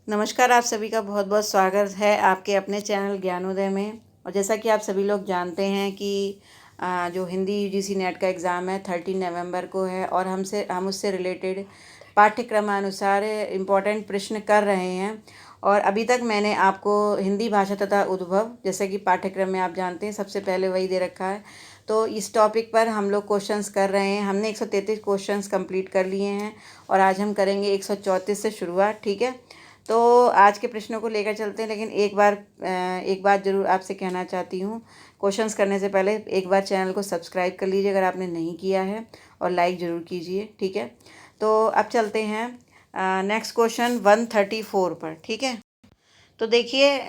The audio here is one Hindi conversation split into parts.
नमस्कार, आप सभी का बहुत बहुत स्वागत है आपके अपने चैनल ज्ञानोदय में। और जैसा कि आप सभी लोग जानते हैं कि जो हिंदी यूजीसी नेट का एग्ज़ाम है 13 नवंबर को है और हम उससे रिलेटेड पाठ्यक्रमानुसार इम्पोर्टेंट प्रश्न कर रहे हैं। और अभी तक मैंने आपको हिंदी भाषा तथा उद्भव, जैसे कि पाठ्यक्रम में आप जानते हैं सबसे पहले वही दे रखा है, तो इस टॉपिक पर हम लोग क्वेश्चंस कर रहे हैं। हमने 133 क्वेश्चंस कंप्लीट कर लिए हैं और आज हम करेंगे 134 से शुरुआत। ठीक है, तो आज के प्रश्नों को लेकर चलते हैं। लेकिन एक बात ज़रूर आपसे कहना चाहती हूँ, क्वेश्चंस करने से पहले एक बार चैनल को सब्सक्राइब कर लीजिए अगर आपने नहीं किया है, और लाइक ज़रूर कीजिए। ठीक है, तो अब चलते हैं नेक्स्ट क्वेश्चन 134 पर। ठीक है, तो देखिए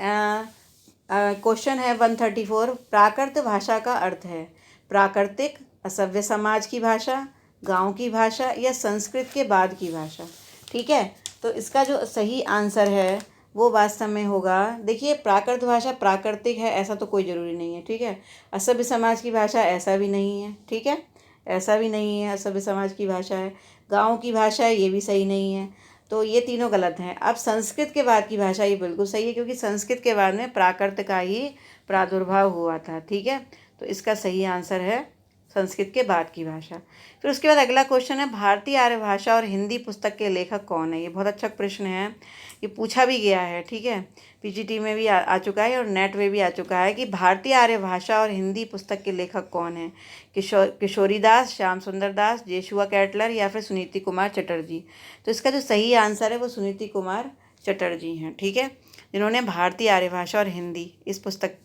क्वेश्चन है 134। प्राकृत भाषा का अर्थ है प्राकृतिक, असभ्य समाज की भाषा, गांव की भाषा या संस्कृत के बाद की भाषा। ठीक है, तो इसका जो सही आंसर है वो वास्तव में होगा, देखिए प्राकृत भाषा प्राकृतिक है ऐसा तो कोई ज़रूरी नहीं है। ठीक है, असभ्य समाज की भाषा ऐसा भी नहीं है। ठीक है, ऐसा भी नहीं है असभ्य समाज की भाषा है। गांव की भाषा है, ये भी सही नहीं है। तो ये तीनों गलत हैं। अब संस्कृत के बाद की भाषा ये बिल्कुल सही है, क्योंकि संस्कृत के बाद में प्राकृत का ही प्रादुर्भाव हुआ था। ठीक है, तो इसका सही आंसर है संस्कृत के बाद की भाषा। फिर उसके बाद अगला क्वेश्चन है, भारतीय आर्य भाषा और हिंदी पुस्तक के लेखक कौन है। ये बहुत अच्छा प्रश्न है, ये पूछा भी गया है। ठीक है, पीजीटी में भी आ चुका है और नेट में भी आ चुका है कि भारतीय आर्य भाषा और हिंदी पुस्तक के लेखक कौन है। किशोरीदास, श्याम सुंदर दास, जेशुआ कैटलर या फिर सुनीति कुमार चटर्जी। तो इसका जो सही आंसर है वो सुनीति कुमार चटर्जी हैं। ठीक है, जिन्होंने भारतीय आर्य भाषा और हिंदी इस पुस्तक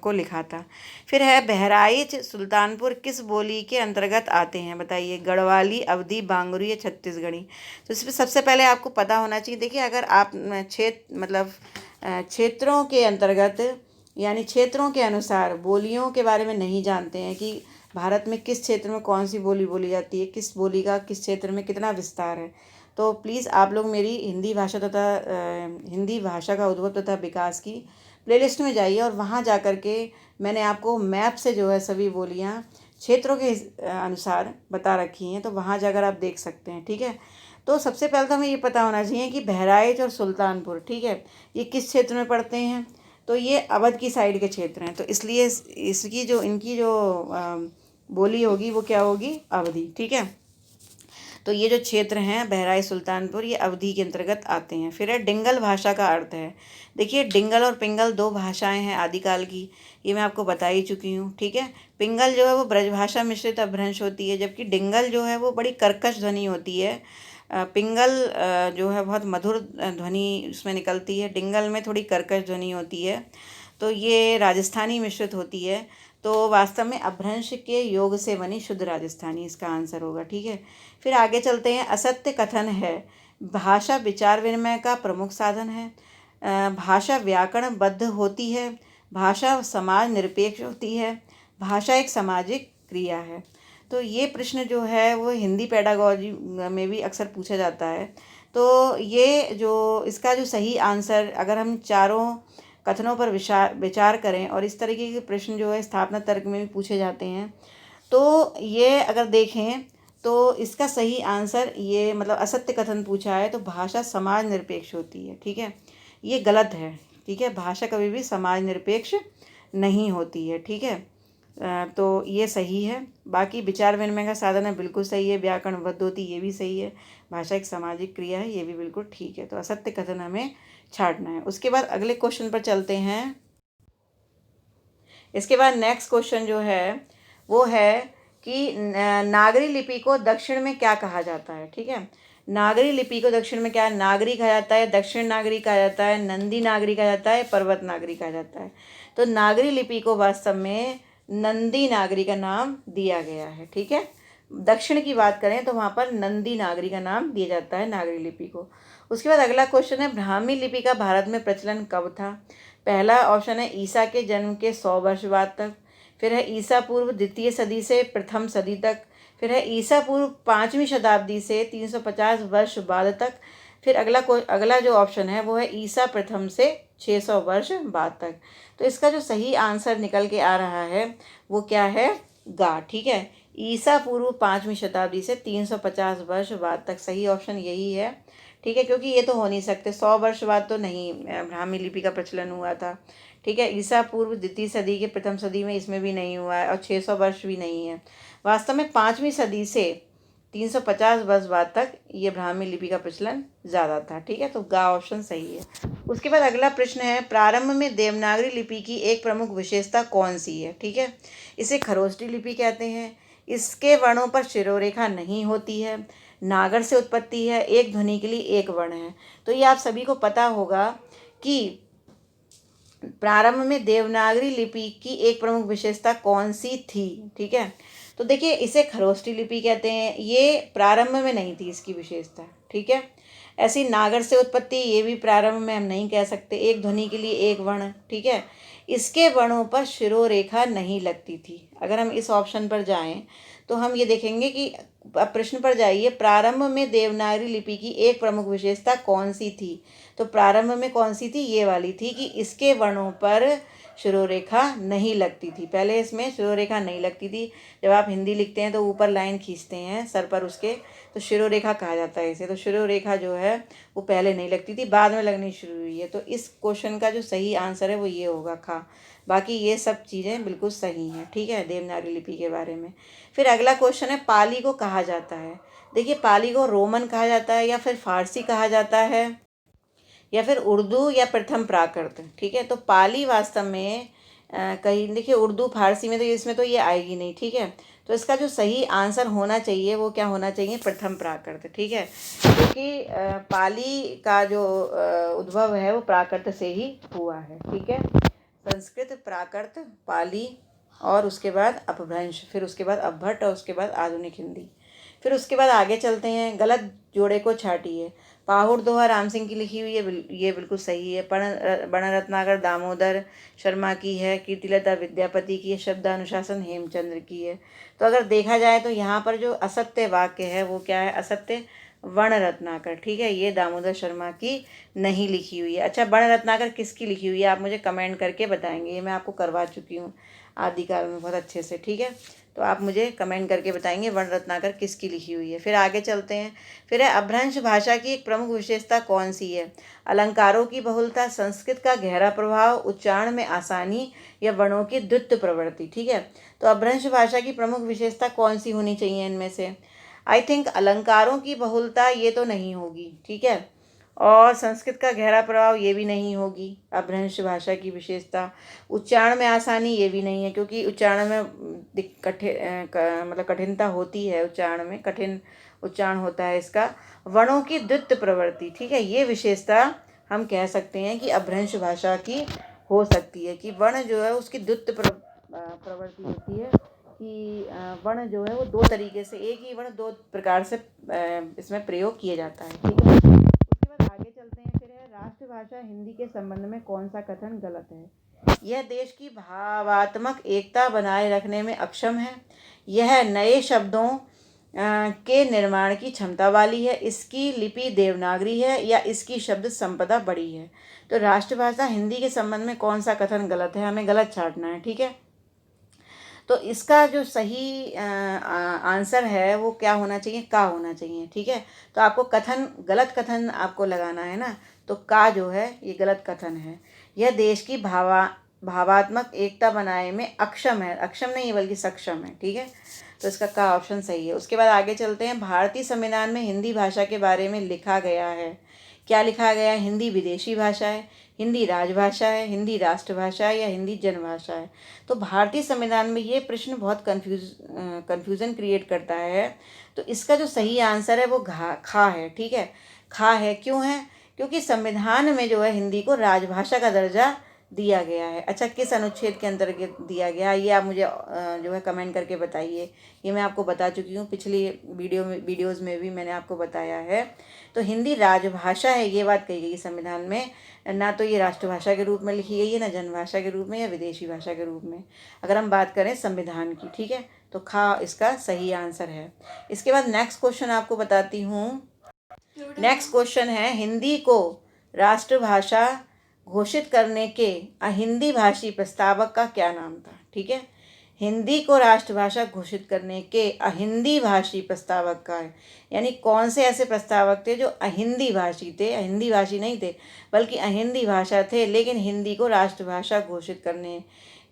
को लिखा था। फिर है, बहराइच सुल्तानपुर किस बोली के अंतर्गत आते हैं, बताइए। गढ़वाली, अवधी, बांगुरी या छत्तीसगढ़ी। तो इसमें सबसे पहले आपको पता होना चाहिए, देखिए अगर आप क्षेत्रों के अंतर्गत यानी क्षेत्रों के अनुसार बोलियों के बारे में नहीं जानते हैं कि भारत में किस क्षेत्र में कौन सी बोली बोली जाती है, किस बोली का किस क्षेत्र में कितना विस्तार है, तो प्लीज़ आप लोग मेरी हिंदी भाषा का उद्भव तथा विकास की प्लेलिस्ट में जाइए और वहाँ जा कर के मैंने आपको मैप से जो है सभी बोलियाँ क्षेत्रों के अनुसार बता रखी हैं, तो वहाँ जाकर आप देख सकते हैं। ठीक है, तो सबसे पहले तो हमें ये पता होना चाहिए कि बहराइच और सुल्तानपुर, ठीक है, ये किस क्षेत्र में पड़ते हैं। तो ये अवध की साइड के क्षेत्र हैं, तो इसलिए इनकी जो बोली होगी वो क्या होगी, अवधी। ठीक है, तो ये जो क्षेत्र हैं बहराइच सुल्तानपुर, ये अवधी के अंतर्गत आते हैं। फिर है, डिंगल भाषा का अर्थ है। देखिए डिंगल और पिंगल दो भाषाएं हैं आदिकाल की, ये मैं आपको बता ही चुकी हूँ। ठीक है, पिंगल जो है वो ब्रजभाषा मिश्रित अपभ्रंश होती है, जबकि डिंगल जो है वो बड़ी कर्कश ध्वनि होती है। पिंगल जो है बहुत मधुर ध्वनि उसमें निकलती है, डिंगल में थोड़ी कर्कश ध्वनि होती है। तो ये राजस्थानी मिश्रित होती है, तो वास्तव में अपभ्रंश के योग से बनी शुद्ध राजस्थानी इसका आंसर होगा। ठीक है, फिर आगे चलते हैं। असत्य कथन है, भाषा विचार विनिमय का प्रमुख साधन है, भाषा व्याकरणबद्ध होती है, भाषा समाज निरपेक्ष होती है, भाषा एक सामाजिक क्रिया है। तो ये प्रश्न जो है वो हिंदी पेडागॉजी में भी अक्सर पूछा जाता है। तो ये जो इसका जो सही आंसर, अगर हम चारों कथनों पर विचार करें, और इस तरीके के प्रश्न जो है स्थापना तर्क में भी पूछे जाते हैं, तो ये अगर देखें तो इसका सही आंसर ये मतलब असत्य कथन पूछा है तो भाषा समाज निरपेक्ष होती है। ठीक है, ये गलत है। ठीक है, भाषा कभी भी समाज निरपेक्ष नहीं होती है। ठीक है, तो ये सही है। बाकी विचार विनिमय का साधन है, बिल्कुल सही है। व्याकरणबद्ध होती, ये भी सही है। भाषा एक सामाजिक क्रिया है, ये भी बिल्कुल ठीक है। तो असत्य कथन हमें छांटना है। उसके बाद अगले क्वेश्चन पर चलते हैं। इसके बाद नेक्स्ट क्वेश्चन जो है वो है कि नागरी लिपि को दक्षिण में क्या कहा जाता है। ठीक है, नागरी लिपि को दक्षिण में क्या, नागरी कहा जाता है, दक्षिण नागरी कहा जाता है, नंदी नागरी कहा जाता है, पर्वत नागरी कहा जाता है। तो नागरी लिपि को वास्तव में नंदी नागरी का नाम दिया गया है। ठीक है, दक्षिण की बात करें तो वहाँ पर नंदी नागरी का नाम दिया जाता है नागरी लिपि को। उसके बाद अगला क्वेश्चन है, ब्राह्मी लिपि का भारत में प्रचलन कब था। पहला ऑप्शन है ईसा के जन्म के 100 वर्ष बाद तक, फिर है ईसा पूर्व द्वितीय सदी से प्रथम सदी तक, फिर है ईसा पूर्व 5वीं शताब्दी से 350 वर्ष बाद तक, फिर अगला जो ऑप्शन है वो है ईसा प्रथम से 600 वर्ष बाद तक। तो इसका जो सही आंसर निकल के आ रहा है वो क्या है, गा। ठीक है, ईसा पूर्व 5वीं शताब्दी से 350 वर्ष बाद तक, सही ऑप्शन यही है। ठीक है, क्योंकि ये तो हो नहीं सकते, 100 वर्ष बाद तो नहीं ब्राह्मी लिपि का प्रचलन हुआ था। ठीक है, ईसा पूर्व द्वितीय सदी के प्रथम सदी में इसमें भी नहीं हुआ है, और 600 वर्ष भी नहीं है। वास्तव में 5वीं सदी से 350 वर्ष बाद तक ये ब्राह्मी लिपि का प्रचलन ज़्यादा था। ठीक है, तो गा ऑप्शन सही है। उसके बाद अगला प्रश्न है, प्रारंभ में देवनागरी लिपि की एक प्रमुख विशेषता कौन सी है? ठीक है, इसे खरोष्टी लिपि कहते हैं। इसके वर्णों पर शिरोरेखा नहीं होती है, नागर से उत्पत्ति है, एक ध्वनि के लिए एक वर्ण है। तो ये आप सभी को पता होगा कि प्रारंभ में देवनागरी लिपि की एक प्रमुख विशेषता कौन सी थी। ठीक है, तो देखिए इसे खरोष्टी लिपि कहते हैं, ये प्रारंभ में नहीं थी इसकी विशेषता। ठीक है, ऐसी नागर से उत्पत्ति, ये भी प्रारंभ में हम नहीं कह सकते, एक ध्वनि के लिए एक वर्ण। ठीक है, इसके वर्णों पर शिरोरेखा नहीं लगती थी। अगर हम इस ऑप्शन पर जाएं तो हम ये देखेंगे कि, अब प्रश्न पर जाइए, प्रारंभ में देवनागरी लिपि की एक प्रमुख विशेषता कौन सी थी? तो प्रारंभ में कौन सी थी? ये वाली थी कि इसके वर्णों पर शिरोरेखा नहीं लगती थी। पहले इसमें शिरोरेखा नहीं लगती थी। जब आप हिंदी लिखते हैं तो ऊपर लाइन खींचते हैं सर पर उसके, तो शिरोरेखा कहा जाता है इसे। तो शिरोरेखा जो है वो पहले नहीं लगती थी, बाद में लगनी शुरू हुई है। तो इस क्वेश्चन का जो सही आंसर है वो ये होगा, खा। बाकी ये सब चीज़ें बिल्कुल सही हैं। ठीक है, देवनागरी लिपि के बारे में। फिर अगला क्वेश्चन है, पाली को कहा जाता है। देखिए, पाली को रोमन कहा जाता है, या फिर फारसी कहा जाता है, या फिर उर्दू, या प्रथम प्राकृत। ठीक है, तो पाली वास्तव में कहीं देखिए उर्दू फारसी में तो इसमें तो ये आएगी नहीं। ठीक है, तो इसका जो सही आंसर होना चाहिए वो क्या होना चाहिए? प्रथम प्राकृत। ठीक है, क्योंकि पाली का जो उद्भव है वो प्राकृत से ही हुआ है। ठीक है, संस्कृत, प्राकृत, पाली, और उसके बाद अपभ्रंश, फिर उसके बाद अपभट्ट, और उसके बाद आधुनिक हिंदी। फिर उसके बाद आगे चलते हैं, गलत जोड़े को छाटिए। पाहुड़ दोहा राम सिंह की लिखी हुई है, ये बिल्कुल सही है। बण रत्नाकर दामोदर शर्मा की है। कीर्तिलता विद्यापति की है। शब्दानुशासन हेमचंद्र की है। तो अगर देखा जाए तो यहाँ पर जो असत्य वाक्य है वो क्या है? असत्य वर्ण रत्नाकर। ठीक है, ये दामोदर शर्मा की नहीं लिखी हुई है। अच्छा, वर्ण रत्नाकर किसकी लिखी हुई है? आप मुझे कमेंट करके बताएंगे। ये मैं आपको करवा चुकी हूँ आदिकाल में बहुत अच्छे से। ठीक है, तो आप मुझे कमेंट करके बताएंगे वर्ण रत्नाकर किसकी लिखी हुई है। फिर आगे चलते हैं। फिर है, अपभ्रंश भाषा की एक प्रमुख विशेषता कौन सी है? अलंकारों की बहुलता, संस्कृत का गहरा प्रभाव, उच्चारण में आसानी, या वर्णों की द्वित्व प्रवृत्ति। ठीक है, तो अपभ्रंश भाषा की प्रमुख विशेषता कौन सी होनी चाहिए इनमें से? आई थिंक अलंकारों की बहुलता ये तो नहीं होगी। ठीक है, और संस्कृत का गहरा प्रभाव ये भी नहीं होगी अपभ्रंश भाषा की विशेषता। उच्चारण में आसानी ये भी नहीं है, क्योंकि उच्चारण में मतलब कठिनता होती है, उच्चारण में कठिन उच्चारण होता है इसका। वर्णों की द्वित्व प्रवृत्ति, ठीक है, ये विशेषता हम कह सकते हैं कि अपभ्रंश भाषा की हो सकती है, कि वर्ण जो है उसकी द्वित्व प्रवृत्ति होती है, कि वर्ण जो है वो दो तरीके से, एक ही वर्ण दो प्रकार से इसमें प्रयोग किया जाता है। ठीक है, उसके बाद आगे चलते हैं। फिर है, राष्ट्रभाषा हिंदी के संबंध में कौन सा कथन गलत है? यह देश की भावात्मक एकता बनाए रखने में अक्षम है। यह नए शब्दों के निर्माण की क्षमता वाली है। इसकी लिपि देवनागरी है, या इसकी शब्द संपदा बड़ी है। तो राष्ट्रभाषा हिंदी के संबंध में कौन सा कथन गलत है? हमें गलत छांटना है। ठीक है, तो इसका जो सही आंसर है वो क्या होना चाहिए? का होना चाहिए। ठीक है, तो आपको कथन, गलत कथन आपको लगाना है ना, तो का जो है ये गलत कथन है। यह देश की भावात्मक एकता बनाए में अक्षम है, अक्षम नहीं है बल्कि सक्षम है। ठीक है, तो इसका का ऑप्शन सही है। उसके बाद आगे चलते हैं। भारतीय संविधान में हिंदी भाषा के बारे में लिखा गया है, क्या लिखा गया है? हिंदी विदेशी भाषा है, हिंदी राजभाषा है, हिंदी राष्ट्रभाषा है, या हिंदी जनभाषा है। तो भारतीय संविधान में ये प्रश्न बहुत कन्फ्यूज़न क्रिएट करता है। तो इसका जो सही आंसर है वो खा है। ठीक है, खा है। क्यों है? क्योंकि संविधान में जो है हिंदी को राजभाषा का दर्जा दिया गया है। अच्छा, किस अनुच्छेद के अंतर्गत दिया गया है ये आप मुझे जो है कमेंट करके बताइए। ये मैं आपको बता चुकी हूँ, पिछली वीडियोज़ में भी मैंने आपको बताया है। तो हिंदी राजभाषा है, ये बात कही गई संविधान में, ना तो ये राष्ट्रभाषा के रूप में लिखी गई है, ना जनभाषा के रूप में, या विदेशी भाषा के रूप में, अगर हम बात करें संविधान की। ठीक है, तो खा इसका सही आंसर है। इसके बाद नेक्स्ट क्वेश्चन आपको बताती हूँ। नेक्स्ट क्वेश्चन है, हिंदी को राष्ट्रभाषा घोषित करने के अहिंदी भाषी प्रस्तावक का क्या नाम था? ठीक है, हिंदी को राष्ट्रभाषा घोषित करने के अहिंदी भाषी प्रस्तावक का है। यानी कौन से ऐसे प्रस्तावक थे जो अहिंदी भाषी थे, हिंदी भाषी नहीं थे बल्कि अहिंदी भाषा थे, लेकिन हिंदी को राष्ट्रभाषा घोषित करने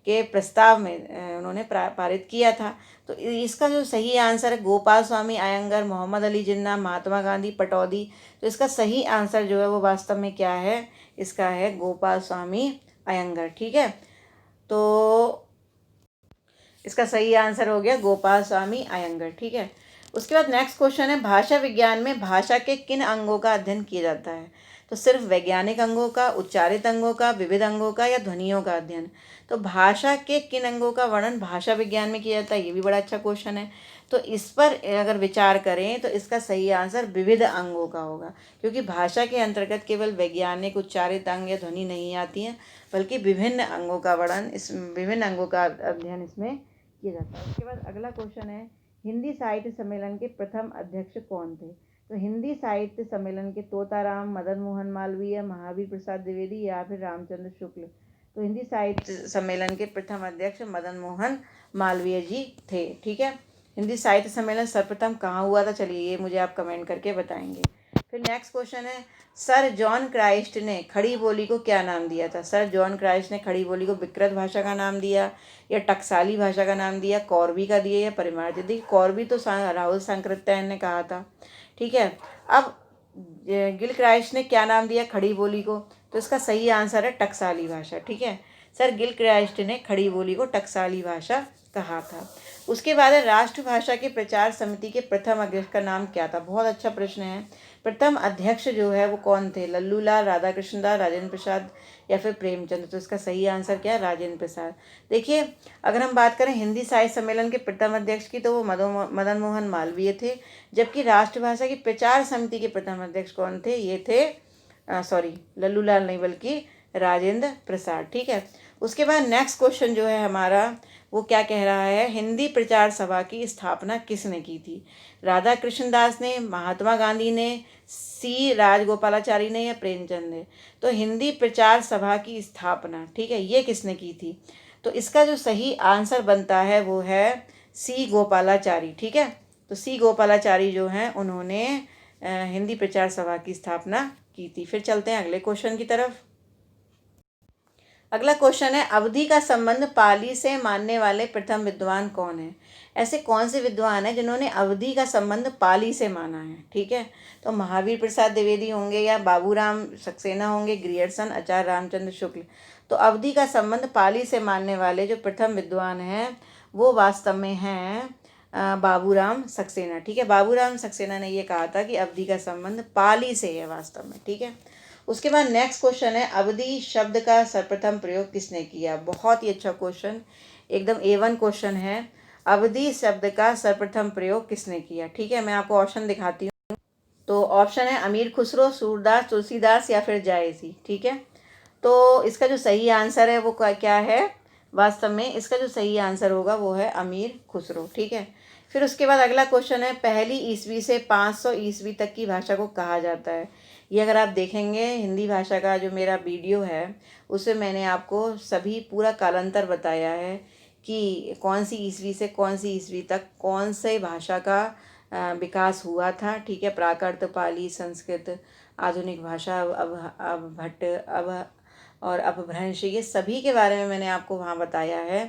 के प्रस्ताव में उन्होंने पारित किया था। तो इसका जो सही आंसर है गोपाल स्वामी अयंगर, मोहम्मद अली जिन्ना, महात्मा गांधी, पटौदी। तो इसका सही आंसर जो है वो वास्तव में क्या है, इसका है गोपाल स्वामी अयंगर। ठीक है, तो इसका सही आंसर हो गया गोपाल स्वामी अयंगर। ठीक है, उसके बाद नेक्स्ट क्वेश्चन है भाषा विज्ञान में भाषा के किन अंगों का अध्ययन किया जाता है। तो सिर्फ वैज्ञानिक अंगों का, उच्चारित अंगों का, विविध अंगों का, या ध्वनियों का अध्ययन। तो भाषा के किन अंगों का वर्णन भाषा विज्ञान में किया जाता है, ये भी बड़ा अच्छा क्वेश्चन है। तो इस पर अगर विचार करें तो इसका सही आंसर विविध अंगों का होगा, क्योंकि भाषा के अंतर्गत केवल वैज्ञानिक, उच्चारित अंग या ध्वनि नहीं आती हैं, बल्कि विभिन्न अंगों का वर्णन, इस विभिन्न अंगों का अध्ययन इसमें किया जाता है। उसके बाद अगला क्वेश्चन है हिंदी साहित्य सम्मेलन के प्रथम अध्यक्ष कौन थे। तो हिंदी साहित्य सम्मेलन के तोताराम, मदन मोहन मालवीय, महावीर प्रसाद द्विवेदी या फिर रामचंद्र शुक्ल। तो हिंदी साहित्य सम्मेलन के प्रथम अध्यक्ष मदन मोहन मालवीय जी थे। ठीक है, हिंदी साहित्य सम्मेलन सर्वप्रथम कहाँ हुआ था, चलिए ये मुझे आप कमेंट करके बताएंगे। फिर नेक्स्ट क्वेश्चन है सर जॉन क्राइस्ट ने खड़ी बोली को क्या नाम दिया था। सर जॉन क्राइस्ट ने खड़ी बोली को विकृत भाषा का नाम दिया, या टकसाली भाषा का नाम दिया, कौरवी का दिया, या परिमार्जित। देखिए कौरवी तो राहुल सांकृत्यायन ने कहा था। ठीक है, अब गिल क्राइस्ट ने क्या नाम दिया खड़ी बोली को, तो इसका सही आंसर है टकसाली भाषा। ठीक है, सर गिल क्राइस्ट ने खड़ी बोली को टकसाली भाषा कहा था। उसके बाद है राष्ट्रभाषा के प्रचार समिति के प्रथम अध्यक्ष का नाम क्या था। बहुत अच्छा प्रश्न है। प्रथम अध्यक्ष जो है वो कौन थे, लल्लूलाल, राधाकृष्ण दास, राजेंद्र प्रसाद या फिर प्रेमचंद। तो इसका सही आंसर क्या है, राजेंद्र प्रसाद। देखिए अगर हम बात करें हिंदी साहित्य सम्मेलन के प्रथम अध्यक्ष की, तो वो मदन मोहन मालवीय थे, जबकि राष्ट्रभाषा की प्रचार समिति के प्रथम अध्यक्ष कौन थे, ये थे लल्लूलाल नहीं बल्कि राजेंद्र प्रसाद। ठीक है, उसके बाद नेक्स्ट क्वेश्चन जो है हमारा वो क्या कह रहा है, हिंदी प्रचार सभा की स्थापना किसने की थी। राधा कृष्ण दास ने, महात्मा गांधी ने, सी राजगोपालाचारी ने, या प्रेमचंद ने। तो हिंदी प्रचार सभा की स्थापना, ठीक है, ये किसने की थी। तो इसका जो सही आंसर बनता है वो है सी गोपालाचारी। ठीक है, तो सी गोपालाचारी जो हैं उन्होंने हिंदी प्रचार सभा की स्थापना की थी। फिर चलते हैं अगले क्वेश्चन की तरफ। अगला क्वेश्चन है अवधि का संबंध पाली से मानने वाले प्रथम विद्वान कौन है। ऐसे कौन से विद्वान हैं जिन्होंने अवधि का संबंध पाली से माना है। ठीक है, तो महावीर प्रसाद द्विवेदी होंगे, या बाबूराम सक्सेना होंगे, ग्रियर्सन, आचार्य रामचंद्र शुक्ल। तो अवधि का संबंध पाली से मानने वाले जो प्रथम विद्वान हैं वो वास्तव में हैं बाबूराम सक्सेना। ठीक है, बाबूराम सक्सेना ने ये कहा था कि अवधि का संबंध पाली से है वास्तव में। ठीक है, उसके बाद नेक्स्ट क्वेश्चन है अवधि शब्द का सर्वप्रथम प्रयोग किसने किया। बहुत ही अच्छा क्वेश्चन, एकदम A1 क्वेश्चन है। अवधि शब्द का सर्वप्रथम प्रयोग किसने किया। ठीक है, मैं आपको ऑप्शन दिखाती हूँ। तो ऑप्शन है अमीर खुसरो, सूरदास, तुलसीदास या फिर जायसी। ठीक है, तो इसका जो सही आंसर है वो क्या है, वास्तव में इसका जो सही आंसर होगा वो है अमीर खुसरो। ठीक है, फिर उसके बाद अगला क्वेश्चन है पहली ईस्वी से 500 ईस्वी तक की भाषा को कहा जाता है। ये अगर आप देखेंगे हिंदी भाषा का जो मेरा वीडियो है उसमें मैंने आपको सभी पूरा कालांतर बताया है कि कौन सी ईस्वी से कौन सी ईस्वी तक कौन से भाषा का विकास हुआ था। ठीक है, प्राकृत, पाली, संस्कृत, आधुनिक भाषा, अब भट्ट, अब और अपभ्रंश, ये सभी के बारे में मैंने आपको वहाँ बताया है।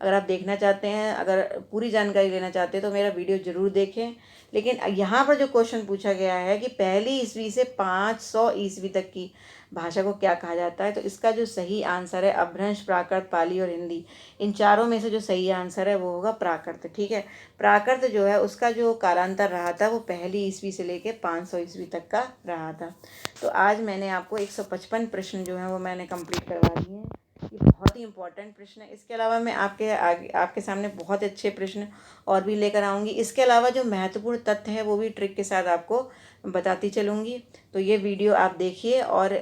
अगर आप देखना चाहते हैं, अगर पूरी जानकारी लेना चाहते हैं तो मेरा वीडियो ज़रूर देखें। लेकिन यहाँ पर जो क्वेश्चन पूछा गया है कि पहली ईस्वी से 500 ईस्वी तक की भाषा को क्या कहा जाता है, तो इसका जो सही आंसर है अपभ्रंश, प्राकृत, पाली और हिंदी। इन चारों में से जो सही आंसर है वो होगा प्राकृत। ठीक है, प्राकृत जो है उसका जो कालांतर रहा था वो पहली ईस्वी से लेके 500 ईस्वी तक का रहा था। तो आज मैंने आपको 155 प्रश्न जो हैं वो मैंने कंप्लीट करवा दिए हैं। ये बहुत ही इंपॉर्टेंट प्रश्न है। इसके अलावा मैं आपके सामने बहुत अच्छे प्रश्न और भी लेकर आऊँगी। इसके अलावा जो महत्वपूर्ण तथ्य है वो भी ट्रिक के साथ आपको बताती चलूँगी। तो ये वीडियो आप देखिए और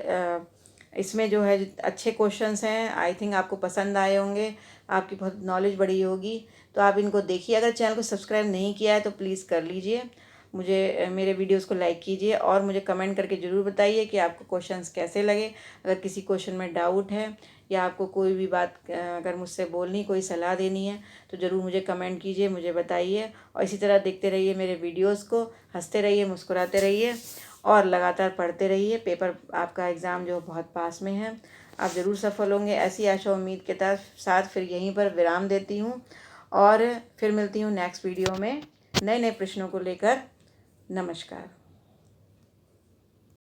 इसमें जो है अच्छे क्वेश्चंस हैं, आई थिंक आपको पसंद आए होंगे, आपकी बहुत नॉलेज बढ़ी होगी। तो आप इनको देखिए। अगर चैनल को सब्सक्राइब नहीं किया है तो प्लीज़ कर लीजिए मुझे मेरे वीडियोस को लाइक कीजिए और मुझे कमेंट करके ज़रूर बताइए कि आपको क्वेश्चंस कैसे लगे। अगर किसी क्वेश्चन में डाउट है या आपको कोई भी बात अगर मुझसे बोलनी, कोई सलाह देनी है तो ज़रूर मुझे कमेंट कीजिए, मुझे बताइए। और इसी तरह देखते रहिए मेरे वीडियोस को, हंसते रहिए, मुस्कुराते रहिए और लगातार पढ़ते रहिए। पेपर आपका एग्ज़ाम जो बहुत पास में है, आप ज़रूर सफल होंगे। ऐसी आशा उम्मीद के साथ फिर यहीं पर विराम देती हूँ और फिर मिलती हूँ नेक्स्ट वीडियो में नए नए प्रश्नों को लेकर। नमस्कार।